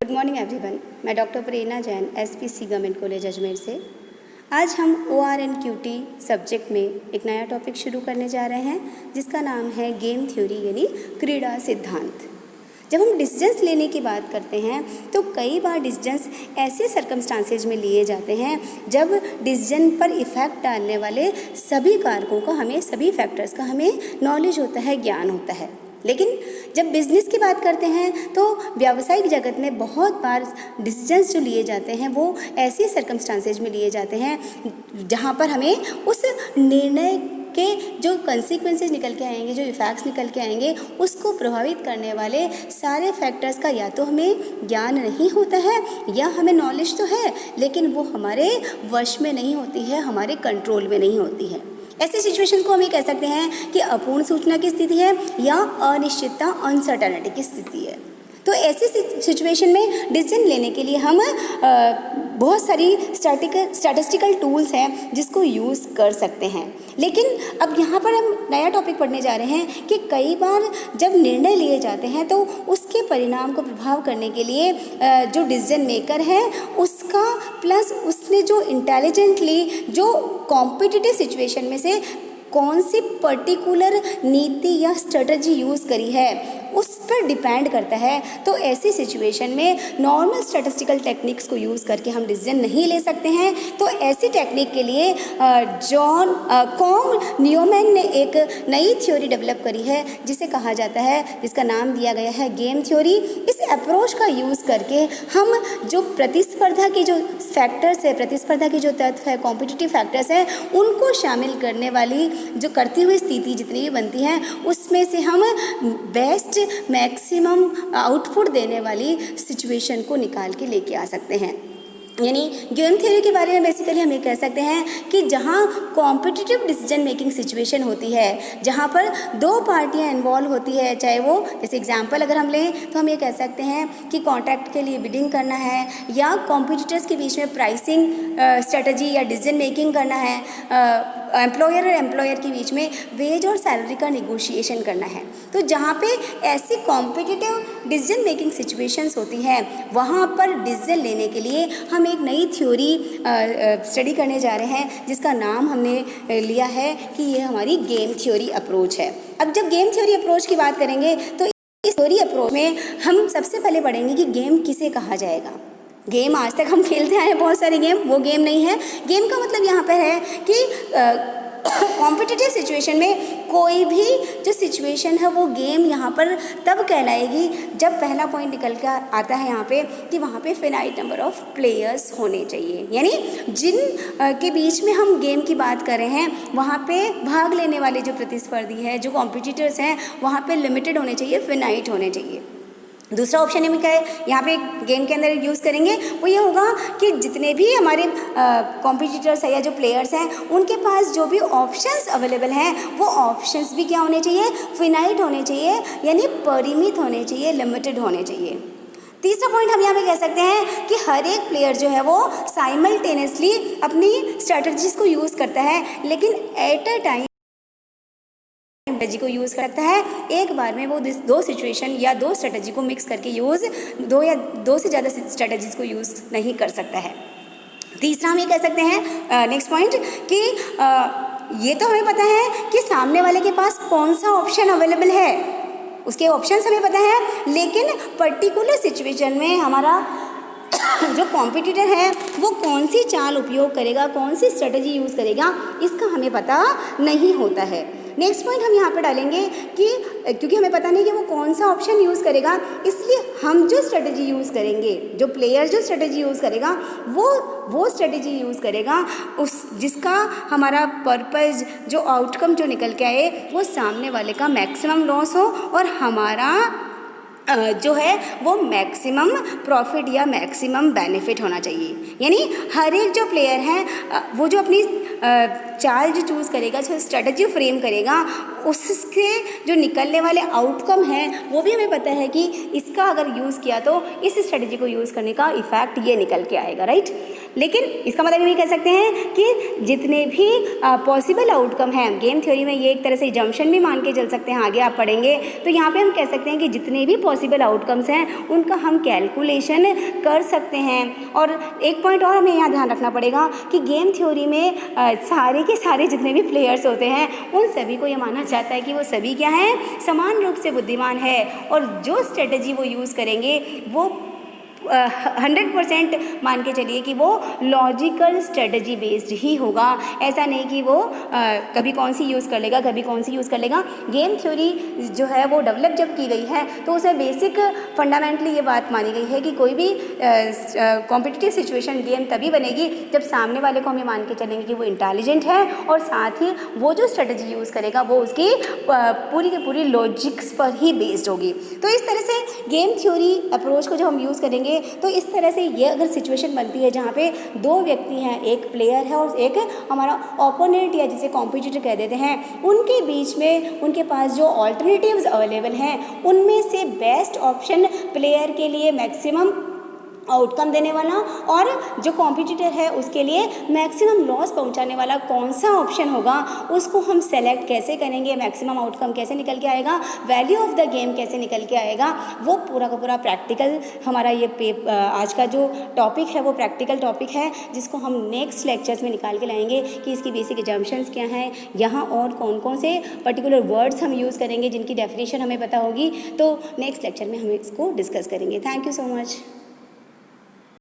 Good morning everyone. मैं doctor Prerna Jain SPC government college Ajmer से। आज हम ORNQT सब्जेक्ट में एक नया टॉपिक शुरू करने जा रहे हैं जिसका नाम है गेम थ्योरी यानी क्रीड़ा सिद्धांत। जब हम डिसीजंस लेने की बात करते हैं तो कई बार डिसीजंस ऐसे सर्कमस्टांसेज में लिए जाते हैं जब डिसीजन पर इफ़ेक्ट डालने वाले सभी कारकों का सभी फैक्टर्स का हमें नॉलेज होता है, ज्ञान होता है। लेकिन जब बिज़नेस की बात करते हैं तो व्यावसायिक जगत में बहुत बार डिसीजंस जो लिए जाते हैं वो ऐसे सर्कमस्टांसेज में लिए जाते हैं जहाँ पर हमें उस निर्णय के जो कंसिक्वेंसेज निकल के आएंगे, जो इफ़ेक्ट्स निकल के आएंगे, उसको प्रभावित करने वाले सारे फैक्टर्स का या तो हमें ज्ञान नहीं होता है या हमें नॉलेज तो है लेकिन वो हमारे वश में नहीं होती है, हमारे कंट्रोल में नहीं होती है। ऐसी सिचुएशन को हम ये कह सकते हैं कि अपूर्ण सूचना की स्थिति है या अनिश्चितता, अनसर्टेनिटी की स्थिति है। तो ऐसी सिचुएशन में डिसीजन लेने के लिए हम बहुत सारी स्टैटिस्टिकल टूल्स हैं जिसको यूज़ कर सकते हैं। लेकिन अब यहाँ पर हम नया टॉपिक पढ़ने जा रहे हैं कि कई बार जब निर्णय लिए जाते हैं तो उसके परिणाम को प्रभाव करने के लिए जो डिसीजन मेकर है उसका प्लस उसने जो इंटेलिजेंटली जो कॉम्पिटिटिव सिचुएशन में से कौन सी पर्टिकुलर नीति या स्ट्रेटजी यूज़ करी है उस पर डिपेंड करता है। तो ऐसी सिचुएशन में नॉर्मल स्टैटिस्टिकल टेक्निक्स को यूज़ करके हम डिसीजन नहीं ले सकते हैं। तो ऐसी टेक्निक के लिए कॉम न्यूमैन ने एक नई थ्योरी डेवलप करी है जिसे कहा जाता है, जिसका नाम दिया गया है गेम थ्योरी। इस अप्रोच का यूज़ करके हम जो प्रतिस्पर्धा की जो फैक्टर्स है, प्रतिस्पर्धा के जो तत्व है, कॉम्पिटिटिव फैक्टर्स हैं, उनको शामिल करने वाली जो करती हुई स्थिति जितनी भी बनती हैं उसमें से हम बेस्ट मैक्सिमम आउटपुट देने वाली सिचुएशन को निकाल के लेके आ सकते हैं। यानी गेम थ्योरी के बारे में बेसिकली हम ये कह सकते हैं कि जहाँ कॉम्पिटिटिव डिसीजन मेकिंग सिचुएशन होती है, जहाँ पर दो पार्टियाँ इन्वॉल्व होती है, चाहे वो जैसे एग्जांपल अगर हम लें तो हम ये कह सकते हैं कि कॉन्ट्रैक्ट के लिए बिडिंग करना है या कॉम्पिटिटर्स के बीच में प्राइसिंग स्ट्रेटजी या डिसीजन मेकिंग करना है, एम्प्लॉयर और एम्प्लॉयर के बीच में वेज और सैलरी का निगोशिएशन करना है। तो जहाँ पे ऐसी कॉम्पिटिटिव डिसीजन मेकिंग सिचुएशंस होती हैं वहाँ पर डिसीजन लेने के लिए हम एक नई थ्योरी स्टडी करने जा रहे हैं जिसका नाम हमने लिया है कि ये हमारी गेम थ्योरी अप्रोच है। अब जब गेम थ्योरी अप्रोच की बात करेंगे तो इस थ्योरी अप्रोच में हम सबसे पहले पढ़ेंगे कि गेम किसे कहा जाएगा। गेम आज तक हम खेलते आए हैं बहुत सारे गेम, वो गेम नहीं है। गेम का मतलब यहाँ पर है कि कॉम्पिटिटिव सिचुएशन में कोई भी जो सिचुएशन है वो गेम यहाँ पर तब कहलाएगी जब पहला पॉइंट निकल कर आता है यहाँ पे कि वहाँ पे फिनाइट नंबर ऑफ प्लेयर्स होने चाहिए। यानी जिन के बीच में हम गेम की बात कर रहे हैं वहाँ पे भाग लेने वाले जो प्रतिस्पर्धी हैं, जो कॉम्पिटिटर्स हैं, वहाँ पे लिमिटेड होने चाहिए, फिनाइट होने चाहिए। दूसरा ऑप्शन हमें क्या है यहाँ पे गेम के अंदर यूज़ करेंगे वो ये होगा कि जितने भी हमारे कॉम्पिटिटर्स हैं या जो प्लेयर्स हैं उनके पास जो भी ऑप्शंस अवेलेबल हैं वो ऑप्शंस भी क्या होने चाहिए, फिनाइट होने चाहिए, यानी परिमित होने चाहिए, लिमिटेड होने चाहिए। तीसरा पॉइंट हम यहाँ पे कह सकते हैं कि हर एक प्लेयर जो है वो साइमल्टेनियसली अपनी स्ट्रैटेजीज को यूज़ करता है लेकिन एट अ टाइम स्ट्रेटजी को यूज़ करता है। एक बार में वो दो सिचुएशन या दो स्ट्रेटजी को मिक्स करके दो से ज़्यादा स्ट्रेटजीज को यूज़ नहीं कर सकता है। तीसरा हम ये कह सकते हैं नेक्स्ट पॉइंट कि ये तो हमें पता है कि सामने वाले के पास कौन सा ऑप्शन अवेलेबल है, उसके ऑप्शंस हमें पता है, लेकिन पर्टिकुलर सिचुएशन में हमारा जो कॉम्पिटिटर है वो कौन सी चाल उपयोग करेगा, कौन सी स्ट्रेटजी यूज़ करेगा, इसका हमें पता नहीं होता है। नेक्स्ट पॉइंट हम यहाँ पे डालेंगे कि क्योंकि हमें पता नहीं कि वो कौन सा ऑप्शन यूज़ करेगा, इसलिए हम जो स्ट्रेटजी यूज़ करेंगे, जो प्लेयर जो स्ट्रेटजी यूज़ करेगा वो स्ट्रेटजी यूज़ करेगा उस जिसका हमारा पर्पज़, जो आउटकम जो निकल के आए वो सामने वाले का मैक्सिमम लॉस हो और हमारा जो है वो मैक्सिमम प्रॉफिट या मैक्सिमम बेनिफिट होना चाहिए। यानी हर एक जो प्लेयर हैं वो जो अपनी चाल जो चूज़ करेगा, जो स्ट्रेटजी फ्रेम करेगा, उसके जो निकलने वाले आउटकम हैं वो भी हमें पता है कि इसका अगर यूज़ किया तो इस स्ट्रेटजी को यूज़ करने का इफ़ेक्ट ये निकल के आएगा, राइट। लेकिन इसका मतलब ये कह सकते हैं कि जितने भी पॉसिबल आउटकम हैं, गेम थ्योरी में ये एक तरह से जंक्शन भी मान के चल सकते हैं, आगे आप पढ़ेंगे तो यहाँ पे हम कह सकते हैं कि जितने भी पॉसिबल आउटकम्स हैं उनका हम कैलकुलेशन कर सकते हैं। और एक पॉइंट और हमें यहाँ ध्यान रखना पड़ेगा कि गेम थ्योरी में सारे के सारे जितने भी प्लेयर्स होते हैं उन सभी को ये माना जाता है कि वो सभी क्या हैं, समान रूप से बुद्धिमान है, और जो स्ट्रेटजी वो यूज़ करेंगे वो 100% मान के चलिए कि वो लॉजिकल स्ट्रेटजी बेस्ड ही होगा। ऐसा नहीं कि वो कभी कौन सी यूज़ कर लेगा, कभी कौन सी यूज़ कर लेगा। गेम थ्योरी जो है वो डेवलप जब की गई है तो उसमें बेसिक फंडामेंटली ये बात मानी गई है कि कोई भी कॉम्पिटिटिव सिचुएशन गेम तभी बनेगी जब सामने वाले को हम ये मान के चलेंगे कि वो इंटेलिजेंट है, और साथ ही वो जो स्ट्रेटजी यूज़ करेगा वो उसकी पूरी की पूरी लॉजिक्स पर ही बेस्ड होगी। तो इस तरह से गेम थ्योरी अप्रोच को जो हम यूज़ करेंगे तो इस तरह से ये अगर सिचुएशन बनती है जहाँ पे दो व्यक्ति हैं, एक प्लेयर है और एक हमारा ओपोनेंट या जिसे कॉम्पिटिटर कह देते हैं, उनके बीच में उनके पास जो ऑल्टरनेटिव्स अवेलेबल हैं उनमें से बेस्ट ऑप्शन प्लेयर के लिए मैक्सिमम आउटकम देने वाला और जो कॉम्पिटिटर है उसके लिए मैक्सिमम लॉस पहुंचाने वाला कौन सा ऑप्शन होगा, उसको हम सेलेक्ट कैसे करेंगे, मैक्सिमम आउटकम कैसे निकल के आएगा, वैल्यू ऑफ द गेम कैसे निकल के आएगा, वो पूरा का पूरा प्रैक्टिकल हमारा ये आज का जो टॉपिक है वो प्रैक्टिकल टॉपिक है, जिसको हम नेक्स्ट लेक्चर्स में निकाल के लाएंगे कि इसकी बेसिक एजम्पशंस क्या हैं, यहाँ और कौन कौन से पर्टिकुलर वर्ड्स हम यूज़ करेंगे जिनकी डेफिनेशन हमें पता होगी। तो नेक्स्ट लेक्चर में हम इसको डिस्कस करेंगे। Thank you so much.